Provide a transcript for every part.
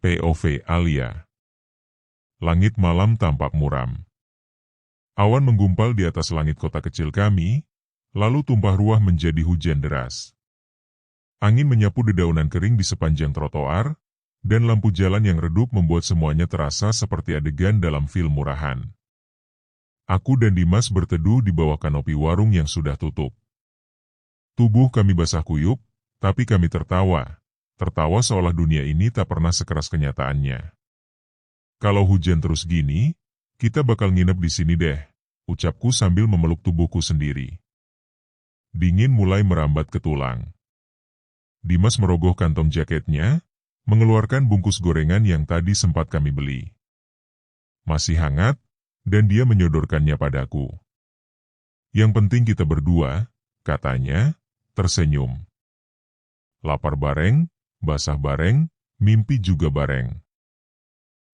POV Alia. Langit malam tampak muram. Awan menggumpal di atas langit kota kecil kami, lalu tumpah ruah menjadi hujan deras. Angin menyapu dedaunan kering di sepanjang trotoar, dan lampu jalan yang redup membuat semuanya terasa seperti adegan dalam film murahan. Aku dan Dimas berteduh di bawah kanopi warung yang sudah tutup. Tubuh kami basah kuyup, tapi kami tertawa. Tertawa seolah dunia ini tak pernah sekeras kenyataannya. Kalau hujan terus gini, kita bakal nginep di sini deh, ucapku sambil memeluk tubuhku sendiri. Dingin mulai merambat ke tulang. Dimas merogoh kantong jaketnya, mengeluarkan bungkus gorengan yang tadi sempat kami beli. Masih hangat, dan dia menyodorkannya padaku. Yang penting kita berdua, katanya, tersenyum. Lapar bareng, basah bareng, mimpi juga bareng.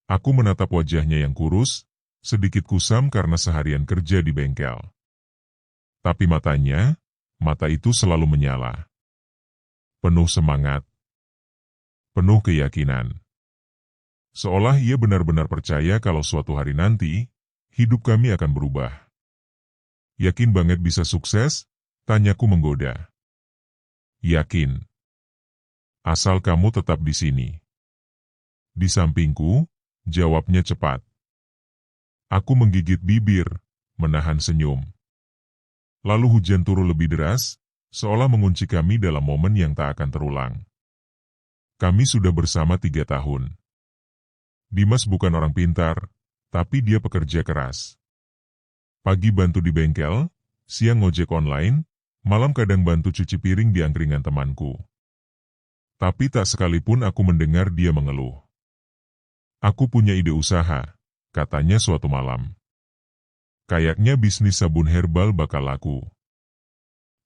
Aku menatap wajahnya yang kurus, sedikit kusam karena seharian kerja di bengkel. Tapi matanya, mata itu selalu menyala. Penuh semangat. Penuh keyakinan. Seolah ia benar-benar percaya kalau suatu hari nanti, hidup kami akan berubah. Yakin banget bisa sukses? Tanyaku menggoda. Yakin. Asal kamu tetap di sini. Di sampingku, jawabnya cepat. Aku menggigit bibir, menahan senyum. Lalu hujan turun lebih deras, seolah mengunci kami dalam momen yang tak akan terulang. Kami sudah bersama 3 tahun. Dimas bukan orang pintar, tapi dia pekerja keras. Pagi bantu di bengkel, siang ngojek online, malam kadang bantu cuci piring di angkringan temanku. Tapi tak sekalipun aku mendengar dia mengeluh. Aku punya ide usaha, katanya suatu malam. Kayaknya bisnis sabun herbal bakal laku.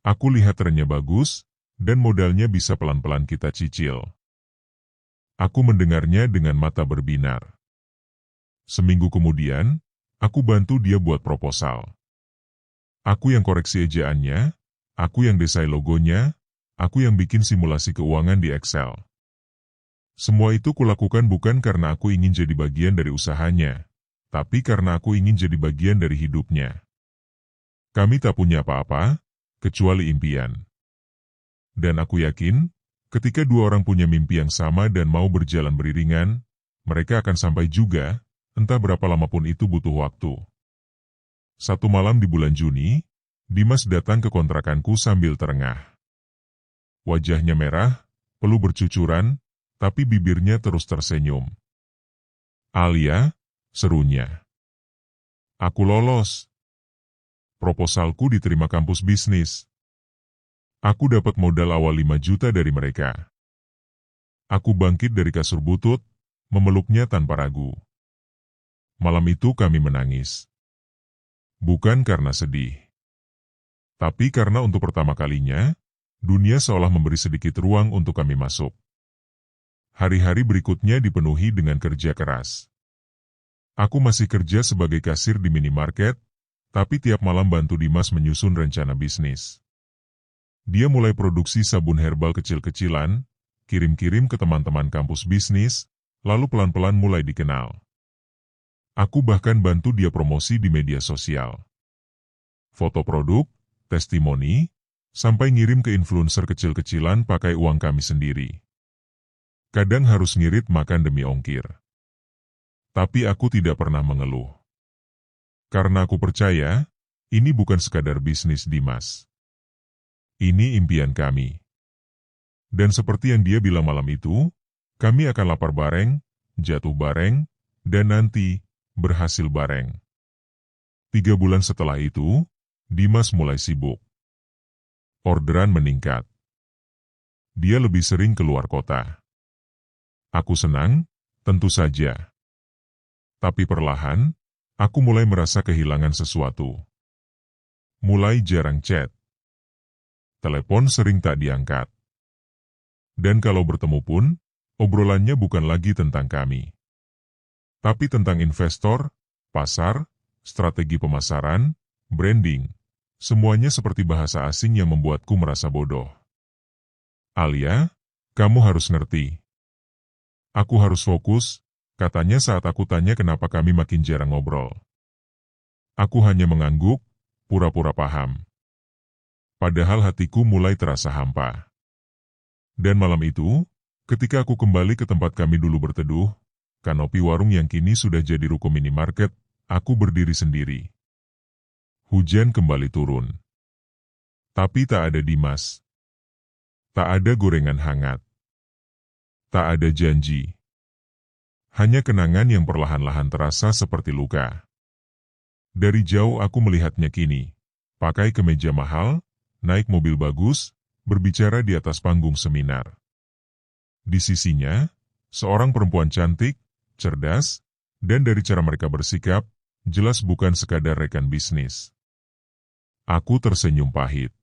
Aku lihat trennya bagus, dan modalnya bisa pelan-pelan kita cicil. Aku mendengarnya dengan mata berbinar. Seminggu kemudian, aku bantu dia buat proposal. Aku yang koreksi ejaannya, aku yang desain logonya, aku yang bikin simulasi keuangan di Excel. Semua itu kulakukan bukan karena aku ingin jadi bagian dari usahanya, tapi karena aku ingin jadi bagian dari hidupnya. Kami tak punya apa-apa, kecuali impian. Dan aku yakin, ketika 2 orang punya mimpi yang sama dan mau berjalan beriringan, mereka akan sampai juga, entah berapa lama pun itu butuh waktu. Satu malam di bulan Juni, Dimas datang ke kontrakanku sambil terengah. Wajahnya merah, peluh bercucuran, tapi bibirnya terus tersenyum. Alia, serunya. Aku lolos. Proposalku diterima kampus bisnis. Aku dapat modal awal 5 juta dari mereka. Aku bangkit dari kasur butut, memeluknya tanpa ragu. Malam itu kami menangis. Bukan karena sedih. Tapi karena untuk pertama kalinya, dunia seolah memberi sedikit ruang untuk kami masuk. Hari-hari berikutnya dipenuhi dengan kerja keras. Aku masih kerja sebagai kasir di minimarket, tapi tiap malam bantu Dimas menyusun rencana bisnis. Dia mulai produksi sabun herbal kecil-kecilan, kirim-kirim ke teman-teman kampus bisnis, lalu pelan-pelan mulai dikenal. Aku bahkan bantu dia promosi di media sosial. Foto produk, testimoni, sampai ngirim ke influencer kecil-kecilan pakai uang kami sendiri. Kadang harus ngirit makan demi ongkir. Tapi aku tidak pernah mengeluh. Karena aku percaya, ini bukan sekadar bisnis Dimas. Ini impian kami. Dan seperti yang dia bilang malam itu, kami akan lapar bareng, jatuh bareng, dan nanti, berhasil bareng. 3 bulan setelah itu, Dimas mulai sibuk. Orderan meningkat. Dia lebih sering keluar kota. Aku senang, tentu saja. Tapi perlahan, aku mulai merasa kehilangan sesuatu. Mulai jarang chat. Telepon sering tak diangkat. Dan kalau bertemu pun, obrolannya bukan lagi tentang kami. Tapi tentang investor, pasar, strategi pemasaran, branding. Semuanya seperti bahasa asing yang membuatku merasa bodoh. Alia, kamu harus ngerti. Aku harus fokus, katanya saat aku tanya kenapa kami makin jarang ngobrol. Aku hanya mengangguk, pura-pura paham. Padahal hatiku mulai terasa hampa. Dan malam itu, ketika aku kembali ke tempat kami dulu berteduh, kanopi warung yang kini sudah jadi ruko minimarket, aku berdiri sendiri. Hujan kembali turun. Tapi tak ada Dimas. Tak ada gorengan hangat. Tak ada janji. Hanya kenangan yang perlahan-lahan terasa seperti luka. Dari jauh aku melihatnya kini. Pakai kemeja mahal, naik mobil bagus, berbicara di atas panggung seminar. Di sisinya, seorang perempuan cantik, cerdas, dan dari cara mereka bersikap, jelas bukan sekadar rekan bisnis. Aku tersenyum pahit.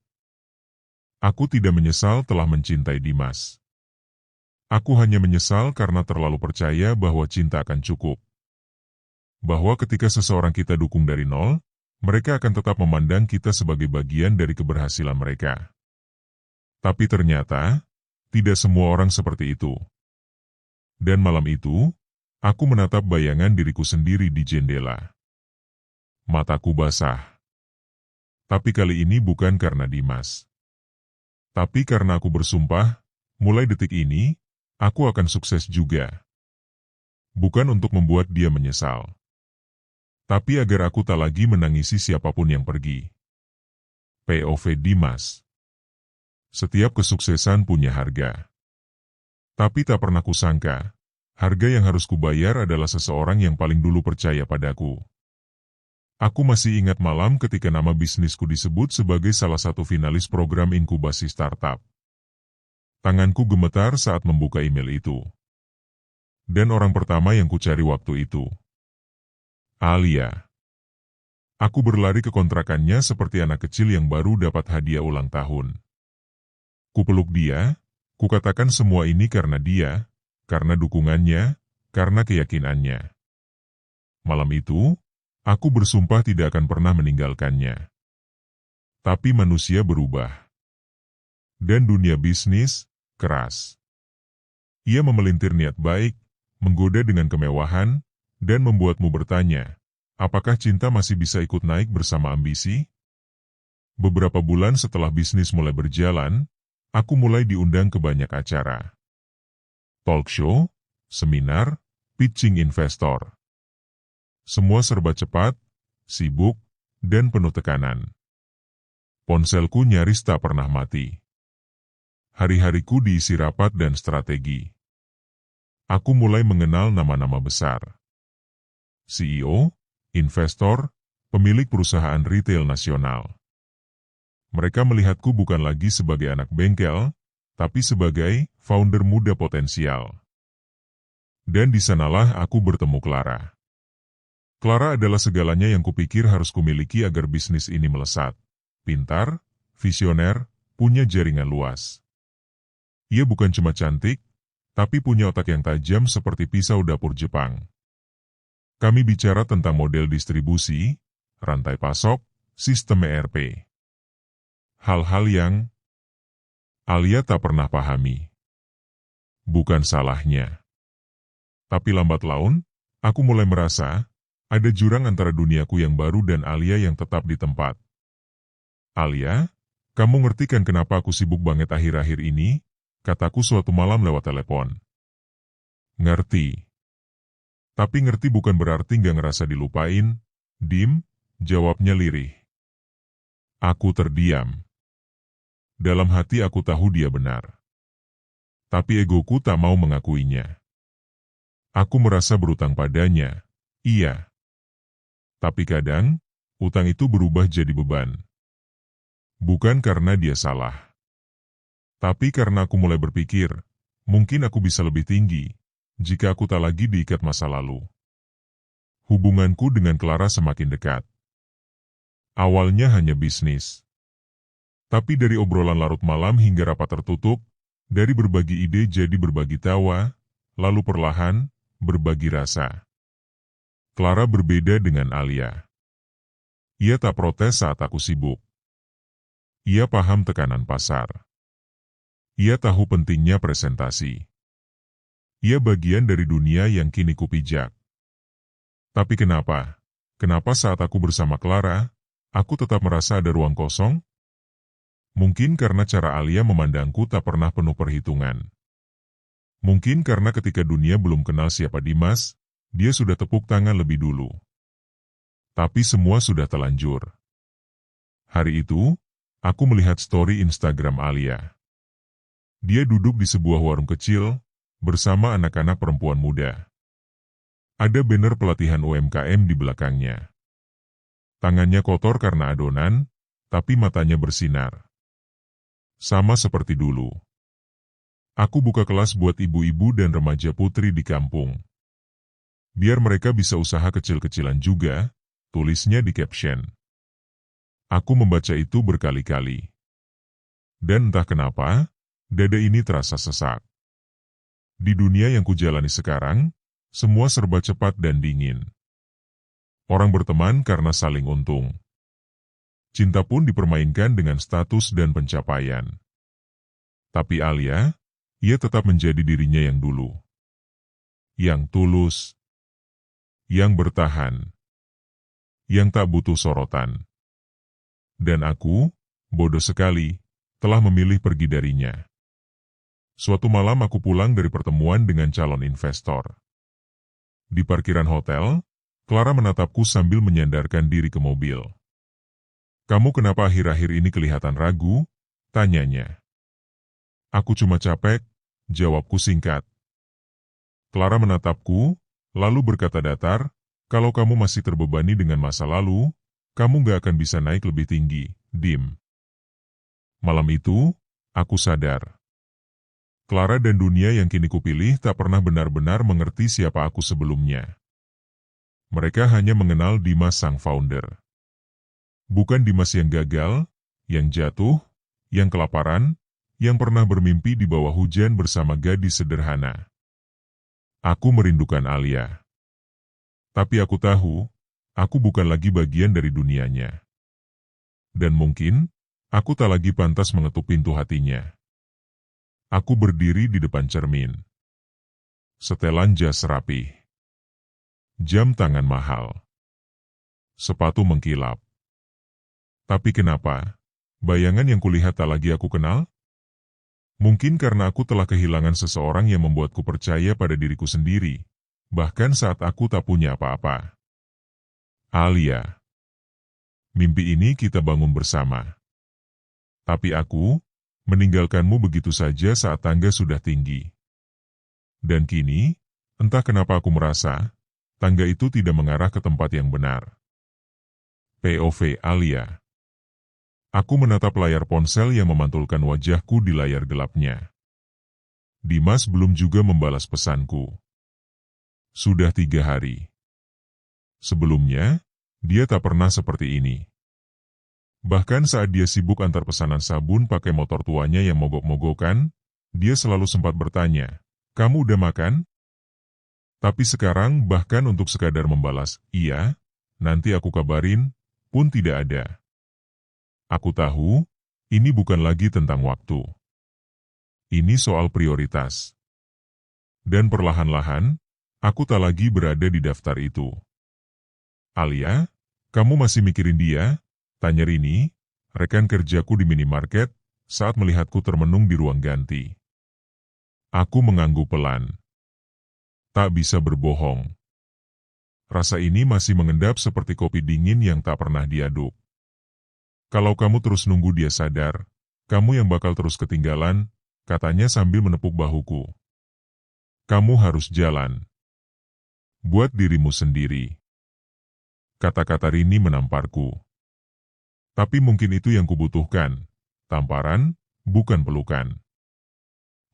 Aku tidak menyesal telah mencintai Dimas. Aku hanya menyesal karena terlalu percaya bahwa cinta akan cukup. Bahwa ketika seseorang kita dukung dari nol, mereka akan tetap memandang kita sebagai bagian dari keberhasilan mereka. Tapi ternyata, tidak semua orang seperti itu. Dan malam itu, aku menatap bayangan diriku sendiri di jendela. Mataku basah. Tapi kali ini bukan karena Dimas. Tapi karena aku bersumpah, mulai detik ini, aku akan sukses juga. Bukan untuk membuat dia menyesal. Tapi agar aku tak lagi menangisi siapapun yang pergi. POV Dimas. Setiap kesuksesan punya harga. Tapi tak pernah kusangka, harga yang harus kubayar adalah seseorang yang paling dulu percaya padaku. Aku masih ingat malam ketika nama bisnisku disebut sebagai salah satu finalis program inkubasi startup. Tanganku gemetar saat membuka email itu. Dan orang pertama yang kucari waktu itu. Alia. Aku berlari ke kontrakannya seperti anak kecil yang baru dapat hadiah ulang tahun. Kupeluk dia, kukatakan semua ini karena dia, karena dukungannya, karena keyakinannya. Malam itu, aku bersumpah tidak akan pernah meninggalkannya. Tapi manusia berubah. Dan dunia bisnis, keras. Ia memelintir niat baik, menggoda dengan kemewahan, dan membuatmu bertanya, apakah cinta masih bisa ikut naik bersama ambisi? Beberapa bulan setelah bisnis mulai berjalan, aku mulai diundang ke banyak acara. Talk show, seminar, pitching investor. Semua serba cepat, sibuk, dan penuh tekanan. Ponselku nyaris tak pernah mati. Hari-hariku diisi rapat dan strategi. Aku mulai mengenal nama-nama besar. CEO, investor, pemilik perusahaan retail nasional. Mereka melihatku bukan lagi sebagai anak bengkel, tapi sebagai founder muda potensial. Dan di sanalah aku bertemu Clara. Clara adalah segalanya yang kupikir harus kumiliki agar bisnis ini melesat. Pintar, visioner, punya jaringan luas. Ia bukan cuma cantik, tapi punya otak yang tajam seperti pisau dapur Jepang. Kami bicara tentang model distribusi, rantai pasok, sistem ERP. Hal-hal yang Alia tak pernah pahami. Bukan salahnya. Tapi lambat laun, aku mulai merasa, ada jurang antara duniaku yang baru dan Alia yang tetap di tempat. Alia, kamu ngerti kan kenapa aku sibuk banget akhir-akhir ini? Kataku suatu malam lewat telepon. Ngerti. Tapi ngerti bukan berarti nggak ngerasa dilupain. Dim, jawabnya lirih. Aku terdiam. Dalam hati aku tahu dia benar. Tapi egoku tak mau mengakuinya. Aku merasa berutang padanya, iya. Tapi kadang, utang itu berubah jadi beban. Bukan karena dia salah. Tapi karena aku mulai berpikir, mungkin aku bisa lebih tinggi, jika aku tak lagi diikat masa lalu. Hubunganku dengan Clara semakin dekat. Awalnya hanya bisnis. Tapi dari obrolan larut malam hingga rapat tertutup, dari berbagi ide jadi berbagi tawa, lalu perlahan, berbagi rasa. Clara berbeda dengan Alia. Ia tak protes saat aku sibuk. Ia paham tekanan pasar. Ia tahu pentingnya presentasi. Ia bagian dari dunia yang kini kupijak. Tapi kenapa? Kenapa saat aku bersama Clara, aku tetap merasa ada ruang kosong? Mungkin karena cara Alia memandangku tak pernah penuh perhitungan. Mungkin karena ketika dunia belum kenal siapa Dimas, dia sudah tepuk tangan lebih dulu. Tapi semua sudah telanjur. Hari itu, aku melihat story Instagram Alia. Dia duduk di sebuah warung kecil, bersama anak-anak perempuan muda. Ada banner pelatihan UMKM di belakangnya. Tangannya kotor karena adonan, tapi matanya bersinar. Sama seperti dulu. Aku buka kelas buat ibu-ibu dan remaja putri di kampung. Biar mereka bisa usaha kecil-kecilan juga, tulisnya di caption. Aku membaca itu berkali-kali. Dan entah kenapa, dada ini terasa sesak. Di dunia yang kujalani sekarang, semua serba cepat dan dingin. Orang berteman karena saling untung. Cinta pun dipermainkan dengan status dan pencapaian. Tapi Alia, ia tetap menjadi dirinya yang dulu. Yang tulus. Yang bertahan. Yang tak butuh sorotan. Dan aku, bodoh sekali, telah memilih pergi darinya. Suatu malam aku pulang dari pertemuan dengan calon investor. Di parkiran hotel, Clara menatapku sambil menyandarkan diri ke mobil. "Kamu kenapa akhir-akhir ini kelihatan ragu?" tanyanya. "Aku cuma capek," jawabku singkat. Clara menatapku, lalu berkata datar, "Kalau kamu masih terbebani dengan masa lalu, kamu gak akan bisa naik lebih tinggi, Dim." Malam itu, aku sadar. Clara dan dunia yang kini kupilih tak pernah benar-benar mengerti siapa aku sebelumnya. Mereka hanya mengenal Dimas sang founder. Bukan Dimas yang gagal, yang jatuh, yang kelaparan, yang pernah bermimpi di bawah hujan bersama gadis sederhana. Aku merindukan Alia. Tapi aku tahu, aku bukan lagi bagian dari dunianya. Dan mungkin, aku tak lagi pantas mengetuk pintu hatinya. Aku berdiri di depan cermin. Setelan jas rapih. Jam tangan mahal. Sepatu mengkilap. Tapi kenapa? Bayangan yang kulihat tak lagi aku kenal? Mungkin karena aku telah kehilangan seseorang yang membuatku percaya pada diriku sendiri, bahkan saat aku tak punya apa-apa. Alia. Mimpi ini kita bangun bersama. Tapi aku, meninggalkanmu begitu saja saat tangga sudah tinggi. Dan kini, entah kenapa aku merasa, tangga itu tidak mengarah ke tempat yang benar. POV Alia. Aku menatap layar ponsel yang memantulkan wajahku di layar gelapnya. Dimas belum juga membalas pesanku. Sudah 3 hari. Sebelumnya, dia tak pernah seperti ini. Bahkan saat dia sibuk antar pesanan sabun pakai motor tuanya yang mogok-mogokan, dia selalu sempat bertanya, "Kamu udah makan?" Tapi sekarang bahkan untuk sekadar membalas, "Iya, nanti aku kabarin," pun tidak ada. Aku tahu, ini bukan lagi tentang waktu. Ini soal prioritas. Dan perlahan-lahan, aku tak lagi berada di daftar itu. "Alia, kamu masih mikirin dia?" tanya Rini, rekan kerjaku di minimarket, saat melihatku termenung di ruang ganti. Aku mengangguk pelan. Tak bisa berbohong. Rasa ini masih mengendap seperti kopi dingin yang tak pernah diaduk. "Kalau kamu terus nunggu dia sadar, kamu yang bakal terus ketinggalan," katanya sambil menepuk bahuku. "Kamu harus jalan. Buat dirimu sendiri." Kata-kata Rini menamparku. Tapi mungkin itu yang kubutuhkan, tamparan, bukan pelukan.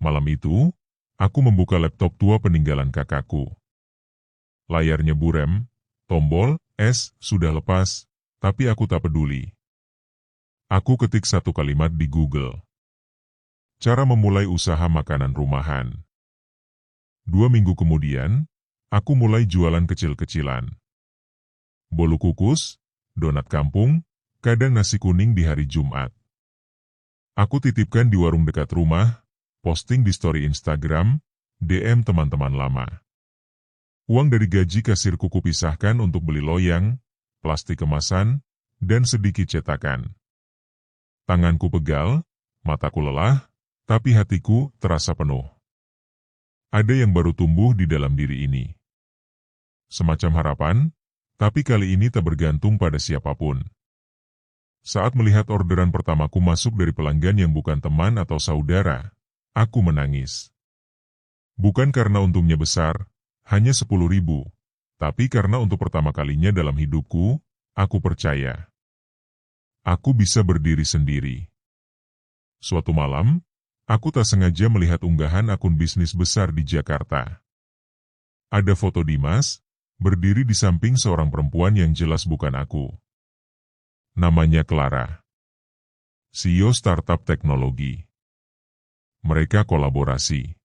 Malam itu, aku membuka laptop tua peninggalan kakakku. Layarnya buram, tombol, sudah lepas, tapi aku tak peduli. Aku ketik satu kalimat di Google. Cara memulai usaha makanan rumahan. 2 minggu kemudian, aku mulai jualan kecil-kecilan. Bolu kukus, donat kampung, kadang nasi kuning di hari Jumat. Aku titipkan di warung dekat rumah, posting di story Instagram, DM teman-teman lama. Uang dari gaji kasirku kupisahkan untuk beli loyang, plastik kemasan, dan sedikit cetakan. Tanganku pegal, mataku lelah, tapi hatiku terasa penuh. Ada yang baru tumbuh di dalam diri ini. Semacam harapan, tapi kali ini tak bergantung pada siapapun. Saat melihat orderan pertamaku masuk dari pelanggan yang bukan teman atau saudara, aku menangis. Bukan karena untungnya besar, hanya 10.000, tapi karena untuk pertama kalinya dalam hidupku, aku percaya. Aku bisa berdiri sendiri. Suatu malam, aku tak sengaja melihat unggahan akun bisnis besar di Jakarta. Ada foto Dimas, berdiri di samping seorang perempuan yang jelas bukan aku. Namanya Clara. CEO startup teknologi. Mereka kolaborasi.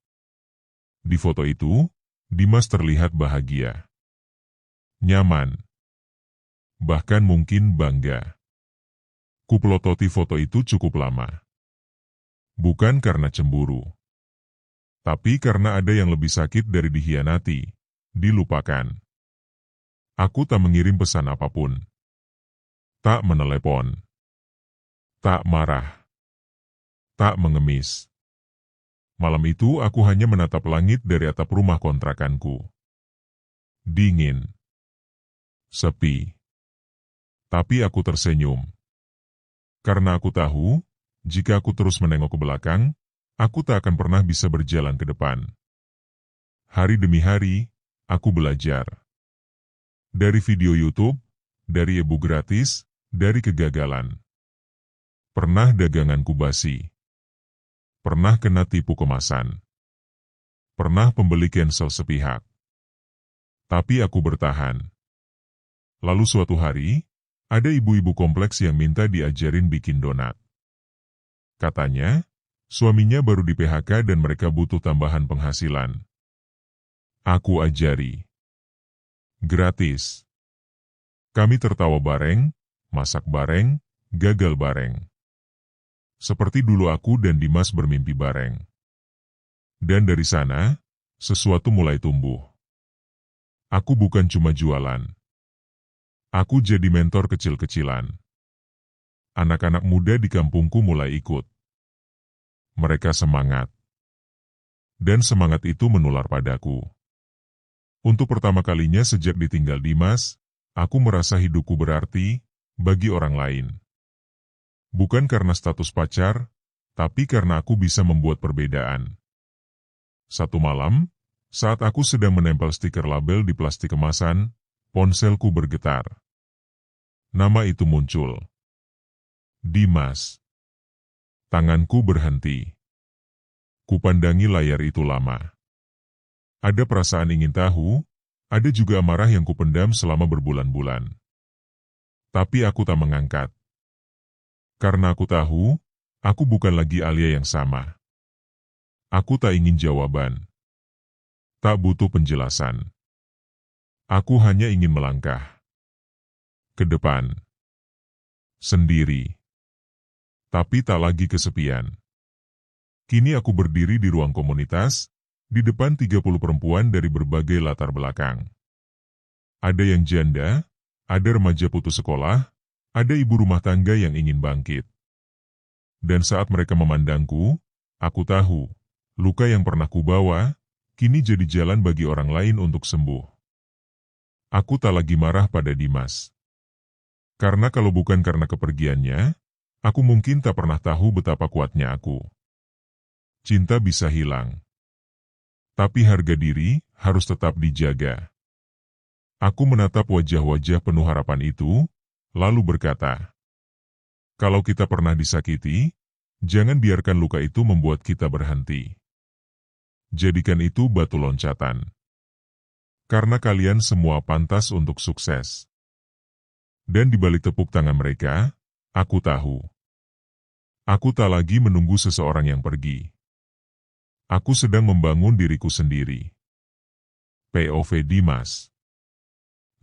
Di foto itu, Dimas terlihat bahagia. Nyaman. Bahkan mungkin bangga. Kupelototi foto itu cukup lama. Bukan karena cemburu. Tapi karena ada yang lebih sakit dari dikhianati, dilupakan. Aku tak mengirim pesan apapun. Tak menelepon. Tak marah. Tak mengemis. Malam itu aku hanya menatap langit dari atap rumah kontrakanku. Dingin. Sepi. Tapi aku tersenyum. Karena aku tahu, jika aku terus menengok ke belakang, aku tak akan pernah bisa berjalan ke depan. Hari demi hari, aku belajar. Dari video YouTube, dari e-book gratis, dari kegagalan. Pernah daganganku basi. Pernah kena tipu kemasan. Pernah pembeli cancel sepihak. Tapi aku bertahan. Lalu suatu hari, ada ibu-ibu kompleks yang minta diajarin bikin donat. Katanya, suaminya baru di PHK dan mereka butuh tambahan penghasilan. Aku ajari. Gratis. Kami tertawa bareng, masak bareng, gagal bareng. Seperti dulu aku dan Dimas bermimpi bareng. Dan dari sana, sesuatu mulai tumbuh. Aku bukan cuma jualan. Aku jadi mentor kecil-kecilan. Anak-anak muda di kampungku mulai ikut. Mereka semangat. Dan semangat itu menular padaku. Untuk pertama kalinya sejak ditinggal Dimas, aku merasa hidupku berarti bagi orang lain. Bukan karena status pacar, tapi karena aku bisa membuat perbedaan. Satu malam, saat aku sedang menempel stiker label di plastik kemasan, ponselku bergetar. Nama itu muncul. Dimas. Tanganku berhenti. Kupandangi layar itu lama. Ada perasaan ingin tahu, ada juga amarah yang kupendam selama berbulan-bulan. Tapi aku tak mengangkat. Karena aku tahu, aku bukan lagi Alia yang sama. Aku tak ingin jawaban. Tak butuh penjelasan. Aku hanya ingin melangkah. Ke depan. Sendiri. Tapi tak lagi kesepian. Kini aku berdiri di ruang komunitas, di depan 30 perempuan dari berbagai latar belakang. Ada yang janda, ada remaja putus sekolah, ada ibu rumah tangga yang ingin bangkit. Dan saat mereka memandangku, aku tahu, luka yang pernah kubawa, kini jadi jalan bagi orang lain untuk sembuh. Aku tak lagi marah pada Dimas. Karena kalau bukan karena kepergiannya, aku mungkin tak pernah tahu betapa kuatnya aku. Cinta bisa hilang. Tapi harga diri harus tetap dijaga. Aku menatap wajah-wajah penuh harapan itu, lalu berkata, kalau kita pernah disakiti, jangan biarkan luka itu membuat kita berhenti. Jadikan itu batu loncatan. Karena kalian semua pantas untuk sukses. Dan di balik tepuk tangan mereka, aku tahu. Aku tak lagi menunggu seseorang yang pergi. Aku sedang membangun diriku sendiri. POV Dimas.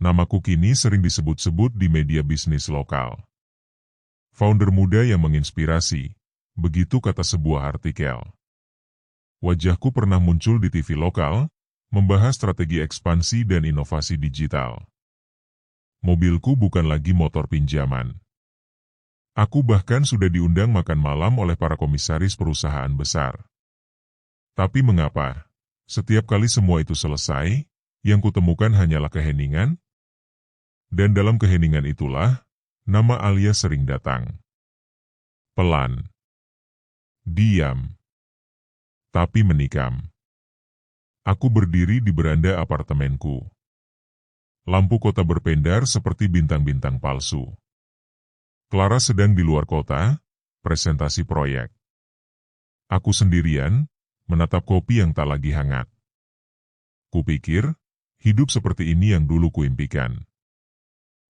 Namaku kini sering disebut-sebut di media bisnis lokal. Founder muda yang menginspirasi, begitu kata sebuah artikel. Wajahku pernah muncul di TV lokal, membahas strategi ekspansi dan inovasi digital. Mobilku bukan lagi motor pinjaman. Aku bahkan sudah diundang makan malam oleh para komisaris perusahaan besar. Tapi mengapa? Setiap kali semua itu selesai, yang kutemukan hanyalah keheningan. Dan dalam keheningan itulah, nama Alia sering datang. Pelan. Diam. Tapi menikam. Aku berdiri di beranda apartemenku. Lampu kota berpendar seperti bintang-bintang palsu. Clara sedang di luar kota, presentasi proyek. Aku sendirian, menatap kopi yang tak lagi hangat. Kupikir, hidup seperti ini yang dulu kuimpikan.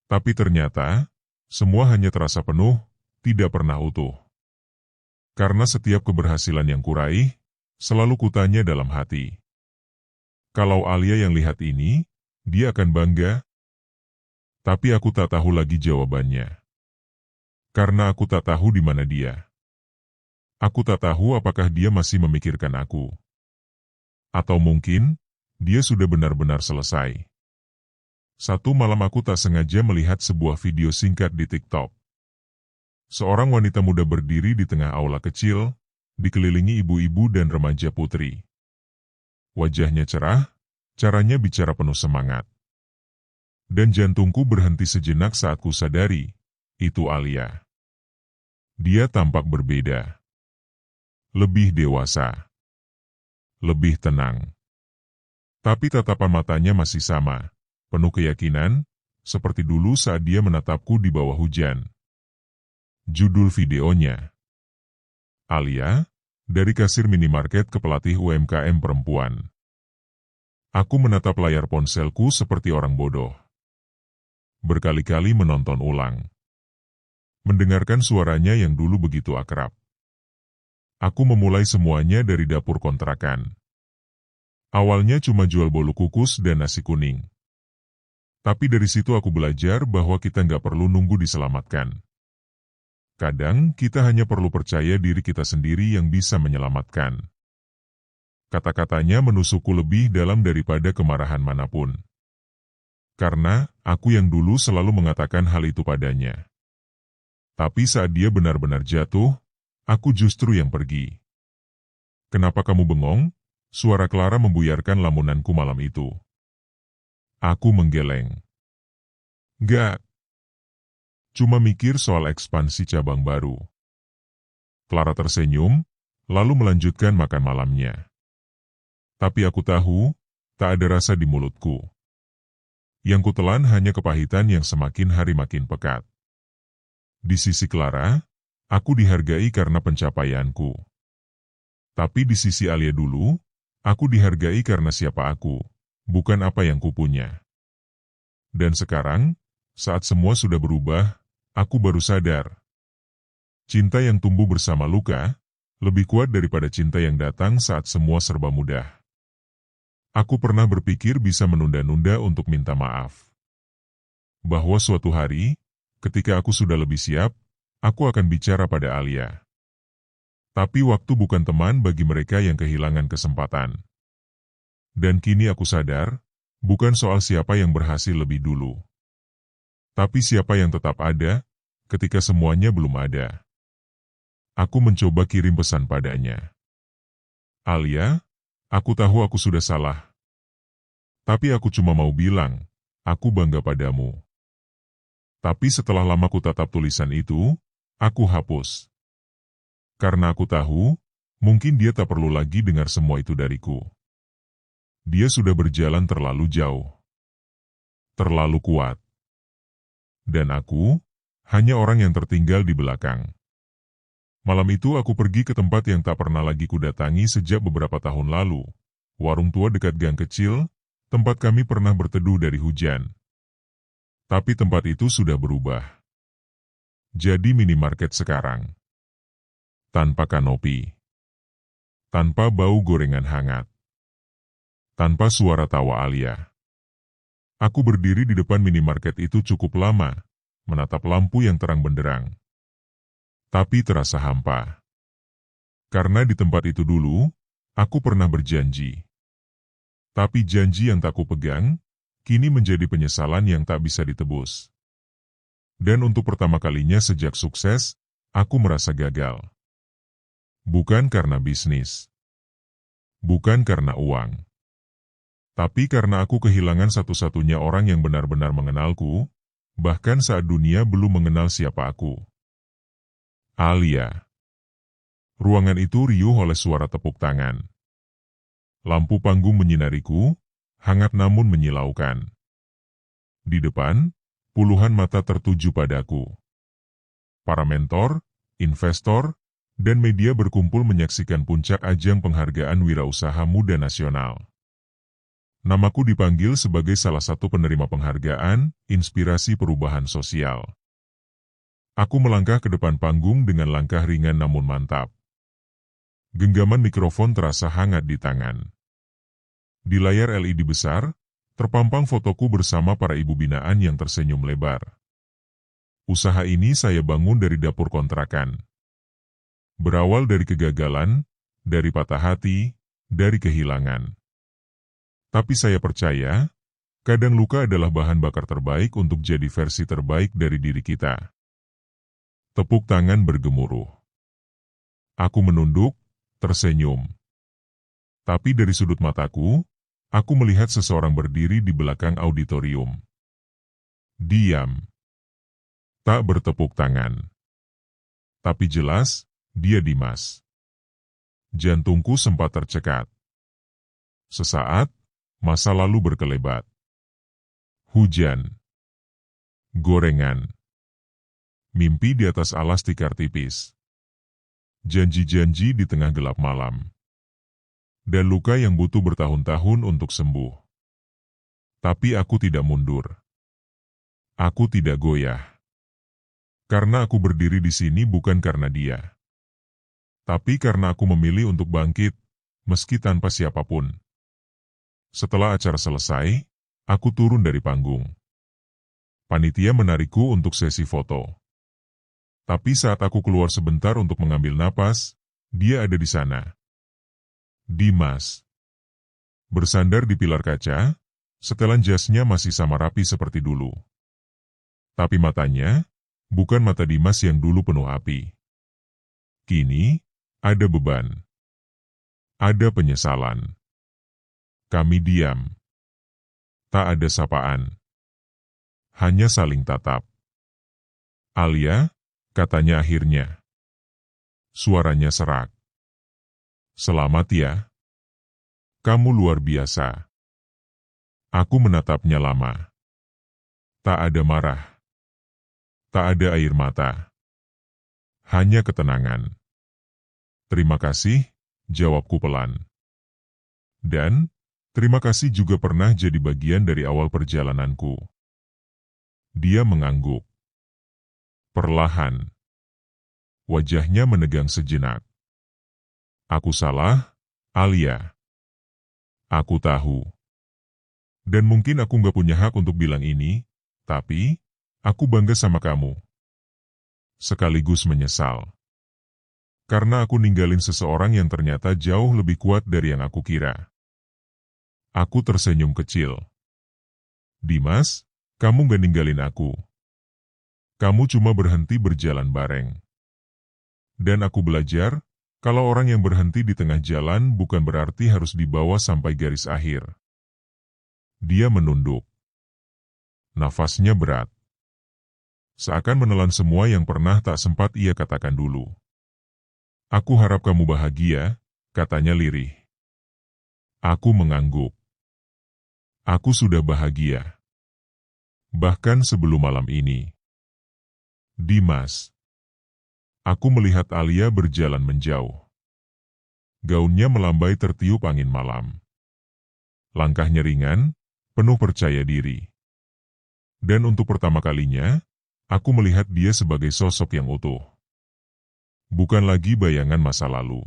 Tapi ternyata, semua hanya terasa penuh, tidak pernah utuh. Karena setiap keberhasilan yang kuraih, selalu kutanya dalam hati. Kalau Alia yang lihat ini, dia akan bangga. Tapi aku tak tahu lagi jawabannya. Karena aku tak tahu di mana dia. Aku tak tahu apakah dia masih memikirkan aku. Atau mungkin, dia sudah benar-benar selesai. Satu malam aku tak sengaja melihat sebuah video singkat di TikTok. Seorang wanita muda berdiri di tengah aula kecil, dikelilingi ibu-ibu dan remaja putri. Wajahnya cerah, caranya bicara penuh semangat. Dan jantungku berhenti sejenak saat ku sadari, itu Alia. Dia tampak berbeda. Lebih dewasa. Lebih tenang. Tapi tatapan matanya masih sama, penuh keyakinan, seperti dulu saat dia menatapku di bawah hujan. Judul videonya, Alia, dari kasir minimarket ke pelatih UMKM perempuan. Aku menatap layar ponselku seperti orang bodoh. Berkali-kali menonton ulang. Mendengarkan suaranya yang dulu begitu akrab. Aku memulai semuanya dari dapur kontrakan. Awalnya cuma jual bolu kukus dan nasi kuning. Tapi dari situ aku belajar bahwa kita nggak perlu nunggu diselamatkan. Kadang, kita hanya perlu percaya diri kita sendiri yang bisa menyelamatkan. Kata-katanya menusukku lebih dalam daripada kemarahan manapun. Karena, aku yang dulu selalu mengatakan hal itu padanya. Tapi saat dia benar-benar jatuh, aku justru yang pergi. Kenapa kamu bengong? Suara Clara membuyarkan lamunanku malam itu. Aku menggeleng. Gak. Cuma mikir soal ekspansi cabang baru. Clara tersenyum, lalu melanjutkan makan malamnya. Tapi aku tahu, tak ada rasa di mulutku. Yang kutelan hanya kepahitan yang semakin hari makin pekat. Di sisi Clara, aku dihargai karena pencapaianku. Tapi di sisi Alia dulu, aku dihargai karena siapa aku, bukan apa yang kupunya. Dan sekarang, saat semua sudah berubah, aku baru sadar. Cinta yang tumbuh bersama luka, lebih kuat daripada cinta yang datang saat semua serba mudah. Aku pernah berpikir bisa menunda-nunda untuk minta maaf. Bahwa suatu hari, ketika aku sudah lebih siap, aku akan bicara pada Alia. Tapi waktu bukan teman bagi mereka yang kehilangan kesempatan. Dan kini aku sadar, bukan soal siapa yang berhasil lebih dulu. Tapi siapa yang tetap ada, ketika semuanya belum ada. Aku mencoba kirim pesan padanya. Alia, aku tahu aku sudah salah. Tapi aku cuma mau bilang, aku bangga padamu. Tapi setelah lama ku tatap tulisan itu, aku hapus. Karena aku tahu, mungkin dia tak perlu lagi dengar semua itu dariku. Dia sudah berjalan terlalu jauh. Terlalu kuat. Dan aku, hanya orang yang tertinggal di belakang. Malam itu aku pergi ke tempat yang tak pernah lagi kudatangi sejak beberapa tahun lalu. Warung tua dekat gang kecil, tempat kami pernah berteduh dari hujan. Tapi tempat itu sudah berubah. Jadi minimarket sekarang. Tanpa kanopi. Tanpa bau gorengan hangat. Tanpa suara tawa Alia. Aku berdiri di depan minimarket itu cukup lama, menatap lampu yang terang benderang. Tapi terasa hampa. Karena di tempat itu dulu, Aku pernah berjanji. Tapi janji yang tak kupegang, kini menjadi penyesalan yang tak bisa ditebus. Dan untuk pertama kalinya sejak sukses, aku merasa gagal. Bukan karena bisnis. Bukan karena uang. Tapi karena aku kehilangan satu-satunya orang yang benar-benar mengenalku, bahkan saat dunia belum mengenal siapa aku. Alia. Ruangan itu riuh oleh suara tepuk tangan. Lampu panggung menyinariku, hangat namun menyilaukan. Di depan, puluhan mata tertuju padaku. Para mentor, investor, dan media berkumpul menyaksikan puncak ajang penghargaan wirausaha muda nasional. Namaku dipanggil sebagai salah satu penerima penghargaan, inspirasi perubahan sosial. Aku melangkah ke depan panggung dengan langkah ringan namun mantap. Genggaman mikrofon terasa hangat di tangan. Di layar LED besar, terpampang fotoku bersama para ibu binaan yang tersenyum lebar. Usaha ini saya bangun dari dapur kontrakan. Berawal dari kegagalan, dari patah hati, dari kehilangan. Tapi saya percaya, kadang luka adalah bahan bakar terbaik untuk jadi versi terbaik dari diri kita. Tepuk tangan bergemuruh. Aku menunduk, tersenyum. Tapi dari sudut mataku, aku melihat seseorang berdiri di belakang auditorium. Diam. Tak bertepuk tangan. Tapi jelas, dia Dimas. Jantungku sempat tercekat. Sesaat, masa lalu berkelebat. Hujan. Gorengan. Mimpi di atas alas tikar tipis. Janji-janji di tengah gelap malam. Dan luka yang butuh bertahun-tahun untuk sembuh. Tapi aku tidak mundur. Aku tidak goyah. Karena aku berdiri di sini bukan karena dia. Tapi karena aku memilih untuk bangkit, meski tanpa siapapun. Setelah acara selesai, aku turun dari panggung. Panitia menarikku untuk sesi foto. Tapi saat aku keluar sebentar untuk mengambil napas, dia ada di sana. Dimas. Bersandar di pilar kaca, setelan jasnya masih sama rapi seperti dulu. Tapi matanya, bukan mata Dimas yang dulu penuh api. Kini, ada beban. Ada penyesalan. Kami diam. Tak ada sapaan. Hanya saling tatap. Alia, katanya akhirnya. Suaranya serak. Selamat ya. Kamu luar biasa. Aku menatapnya lama. Tak ada marah. Tak ada air mata. Hanya ketenangan. Terima kasih, jawabku pelan. Dan, terima kasih juga pernah jadi bagian dari awal perjalananku. Dia mengangguk. Perlahan. Wajahnya menegang sejenak. Aku salah, Alia. Aku tahu. Dan mungkin aku nggak punya hak untuk bilang ini, tapi, aku bangga sama kamu. Sekaligus menyesal. Karena aku ninggalin seseorang yang ternyata jauh lebih kuat dari yang aku kira. Aku tersenyum kecil. Dimas, kamu gak ninggalin aku. Kamu cuma berhenti berjalan bareng. Dan aku belajar, kalau orang yang berhenti di tengah jalan bukan berarti harus dibawa sampai garis akhir. Dia menunduk. Nafasnya berat. Seakan menelan semua yang pernah tak sempat ia katakan dulu. Aku harap kamu bahagia, katanya lirih. Aku mengangguk. Aku sudah bahagia. Bahkan sebelum malam ini. Dimas. Aku melihat Alia berjalan menjauh. Gaunnya melambai tertiup angin malam. Langkahnya ringan, penuh percaya diri. Dan untuk pertama kalinya, aku melihat dia sebagai sosok yang utuh. Bukan lagi bayangan masa lalu.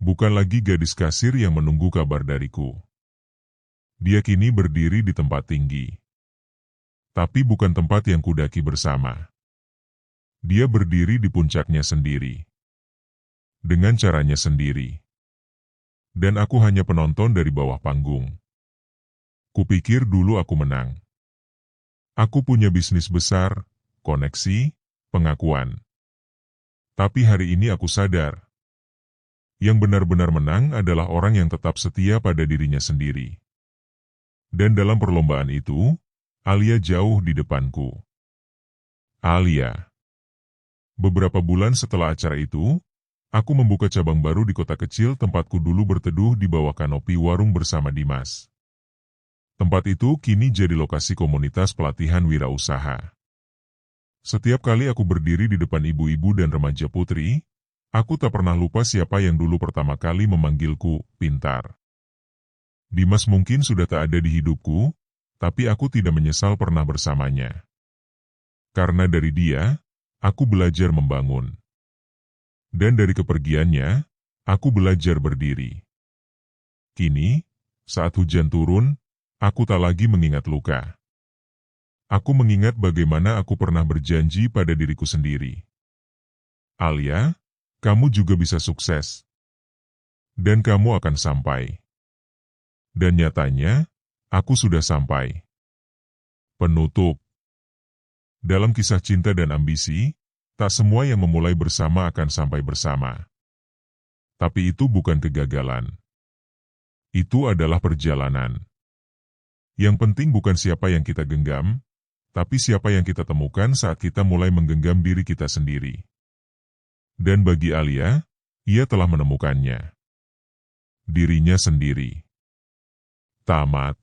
Bukan lagi gadis kasir yang menunggu kabar dariku. Dia kini berdiri di tempat tinggi. Tapi bukan tempat yang kudaki bersama. Dia berdiri di puncaknya sendiri. Dengan caranya sendiri. Dan aku hanya penonton dari bawah panggung. Kupikir dulu aku menang. Aku punya bisnis besar, koneksi, pengakuan. Tapi hari ini aku sadar, yang benar-benar menang adalah orang yang tetap setia pada dirinya sendiri. Dan dalam perlombaan itu, Alia jauh di depanku. Alia. Beberapa bulan setelah acara itu, aku membuka cabang baru di kota kecil tempatku dulu berteduh di bawah kanopi warung bersama Dimas. Tempat itu kini jadi lokasi komunitas pelatihan wirausaha. Setiap kali aku berdiri di depan ibu-ibu dan remaja putri, aku tak pernah lupa siapa yang dulu pertama kali memanggilku pintar. Dimas mungkin sudah tak ada di hidupku, tapi aku tidak menyesal pernah bersamanya. Karena dari dia, aku belajar membangun. Dan dari kepergiannya, aku belajar berdiri. Kini, saat hujan turun, aku tak lagi mengingat luka. Aku mengingat bagaimana aku pernah berjanji pada diriku sendiri. Alia, kamu juga bisa sukses. Dan kamu akan sampai. Dan nyatanya, aku sudah sampai. Penutup. Dalam kisah cinta dan ambisi, tak semua yang memulai bersama akan sampai bersama. Tapi itu bukan kegagalan. Itu adalah perjalanan. Yang penting bukan siapa yang kita genggam, tapi siapa yang kita temukan saat kita mulai menggenggam diri kita sendiri. Dan bagi Alia, ia telah menemukannya. Dirinya sendiri. Tamat.